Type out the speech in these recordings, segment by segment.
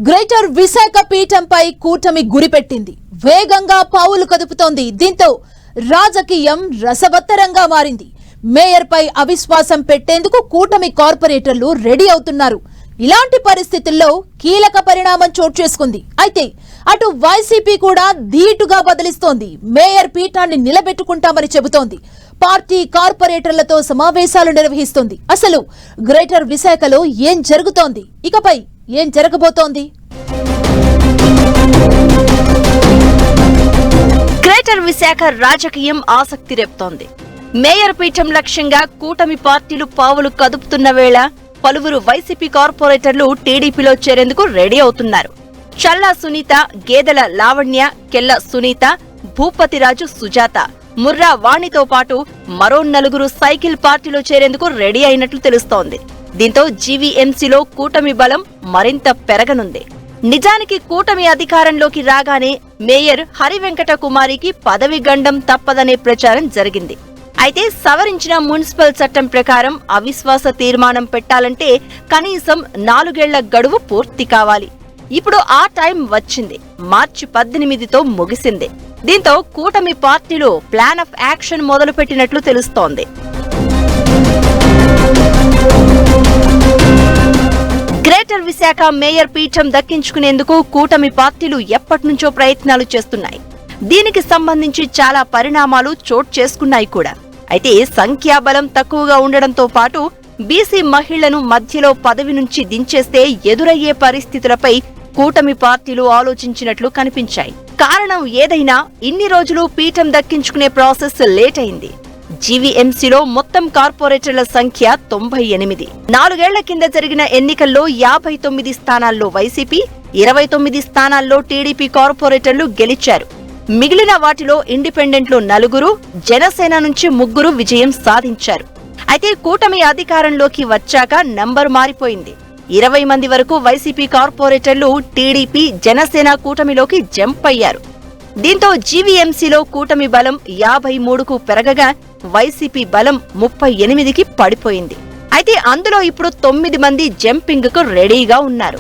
Greater Visakha పీఠంపై కూటమి గురిపెట్టింది. వేగంగా పావులు కదుపుతోంది. దీంతో రాజకీయం రసవత్తరంగా మారింది. మేయర్పై అవిశ్వాసం పెట్టేందుకు కూటమి కార్పొరేటర్లు రెడీ అవుతున్నారు. ఇలాంటి పరిస్థితుల్లో కీలక పరిణామం చోటు చేసుకుంది. అయితే అటు వైసీపీ కూడా ధీటుగా బదిలిస్తోంది. మేయర్ పీఠాన్ని నిలబెట్టుకుంటామని చెబుతోంది. పార్టీ కార్పొరేటర్లతో సమావేశాలు నిర్వహిస్తోంది. అసలు గ్రేటర్ విశాఖలో ఏం జరుగుతోంది, ఇకపై ఏం జరగబోతోంది? గ్రేటర్ విశాఖ రాజకీయం ఆసక్తి రేపుతోంది. మేయర్ పీఠం లక్ష్యంగా కూటమి పార్టీలు పావులు కదుపుతున్న వేళ పలువురు వైసీపీ కార్పొరేటర్లు టీడీపీలో చేరేందుకు రెడీ అవుతున్నారు. చల్లా సునీత, గేదెల లావణ్య, కెల్ల సునీత, భూపతిరాజు సుజాత, ముర్రా వాణితో పాటు మరో నలుగురు సైకిల్ పార్టీలో చేరేందుకు రెడీ అయినట్లు తెలుస్తోంది. దీంతో జీవీఎంసీలో కూటమి బలం మరింత పెరగనుంది. నిజానికి కూటమి అధికారంలోకి రాగానే మేయర్ హరివెంకట కుమారికి పదవి గండం తప్పదనే ప్రచారం జరిగింది. అయితే సవరించిన మున్సిపల్ చట్టం ప్రకారం అవిశ్వాస తీర్మానం పెట్టాలంటే కనీసం 4 ఏళ్ల గడువు పూర్తి కావాలి. ఇప్పుడు ఆ టైం వచ్చింది. మార్చి 18తో ముగిసింది. దీంతో కూటమి పార్టీలు ప్లాన్ ఆఫ్ యాక్షన్ మొదలుపెట్టినట్లు తెలుస్తోంది. గ్రేటర్ విశాఖ మేయర్ పీఠం దక్కించుకునేందుకు కూటమి పార్టీలు ఎప్పటినుంచో ప్రయత్నాలు చేస్తున్నాయి. దీనికి సంబంధించి చాలా పరిణామాలు చోటు చేసుకున్నాయి కూడా. అయితే సంఖ్యాబలం తక్కువగా ఉండడంతో పాటు బీసీ మహిళలను మధ్యలో పదవి నుంచి దించేస్తే ఎదురయ్యే పరిస్థితులపై కూటమి పార్టీలు ఆలోచించినట్లు కనిపించాయి. కారణం ఏదైనా ఇన్ని రోజులు పీఠం దక్కించుకునే ప్రాసెస్ లేట్ అయింది. జీవీఎంసీలో మొత్తం కార్పొరేటర్ల సంఖ్య 98. 4 ఏళ్ల కింద జరిగిన ఎన్నికల్లో 59 స్థానాల్లో వైసీపీ, 29 స్థానాల్లో టీడీపీ కార్పొరేటర్లు గెలిచారు. మిగిలిన వాటిలో ఇండిపెండెంట్లు 4, జనసేన నుంచి 3 విజయం సాధించారు. అయితే కూటమి అధికారంలోకి వచ్చాక నంబర్ మారిపోయింది. 20 మంది వరకు వైసీపీ కార్పొరేటర్లు టీడీపీ, జనసేన కూటమిలోకి జంప్ అయ్యారు. దీంతో జీవీఎంసీలో కూటమి బలం 53కు పెరగగా వైసీపీ బలం 38కి పడిపోయింది. అయితే అందులో ఇప్పుడు 9 మంది జంపింగ్ కు రెడీగా ఉన్నారు.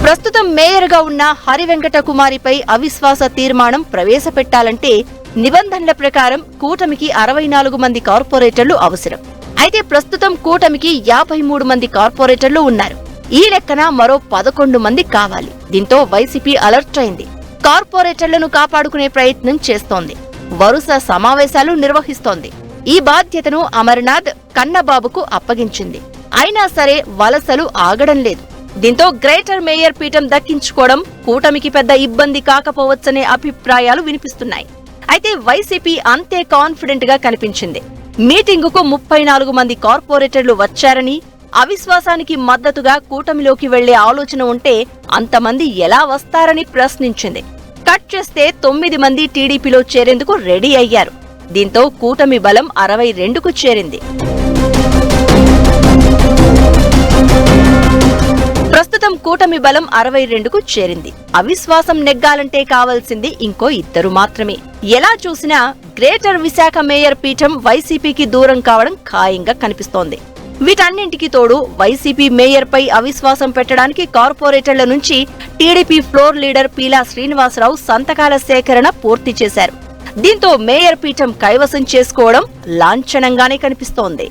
ప్రస్తుతం మేయర్ గా ఉన్న హరివెంకట కుమారిపై అవిశ్వాస తీర్మానం ప్రవేశపెట్టాలంటే నిబంధనల ప్రకారం కూటమికి 64 మంది కార్పొరేటర్లు అవసరం. అయితే ప్రస్తుతం కూటమికి 53 మంది కార్పొరేటర్లు ఉన్నారు. ఈ లెక్కన మరో 11 మంది కావాలి. దీంతో వైసీపీ అలర్ట్ అయింది. కార్పొరేటర్లను కాపాడుకునే ప్రయత్నం చేస్తోంది. వరుస సమావేశాలు నిర్వహిస్తోంది. ఈ బాధ్యతను అమర్నాథ్, కన్నబాబుకు అప్పగించింది. అయినా సరే వలసలు ఆగడం లేదు. దీంతో గ్రేటర్ మేయర్ పీఠం దక్కించుకోవడం కూటమికి పెద్ద ఇబ్బంది కాకపోవచ్చనే అభిప్రాయాలు వినిపిస్తున్నాయి. అయితే వైసీపీ అంతే కాన్ఫిడెంట్ గా కనిపించింది. మీటింగుకు 34 మంది కార్పొరేటర్లు వచ్చారని, అవిశ్వాసానికి మద్దతుగా కూటమిలోకి వెళ్లే ఆలోచన ఉంటే అంతమంది ఎలా వస్తారని ప్రశ్నించింది. కట్ చేస్తే 9 మంది టీడీపీలో చేరేందుకు రెడీ అయ్యారు. దీంతో కూటమి బలం 62కు చేరింది. ప్రస్తుతం కూటమి బలం 62కు చేరింది. అవిశ్వాసం నెగ్గాలంటే కావాల్సింది ఇంకో 2 మాత్రమే. ఎలా చూసినా గ్రేటర్ విశాఖ మేయర్ పీఠం వైసీపీకి దూరం కావడం ఖాయంగా కనిపిస్తోంది. వీటన్నింటికి తోడు వైసీపీ మేయర్ పై అవిశ్వాసం పెట్టడానికి కార్పొరేటర్ల నుంచి TDP floor leader Peela Srinivasarao సంతకాల సేకరణ పూర్తి చేశారు. దీంతో మేయర్ పీఠం కైవసం చేసుకోవడం లాంఛనంగానే కనిపిస్తోంది.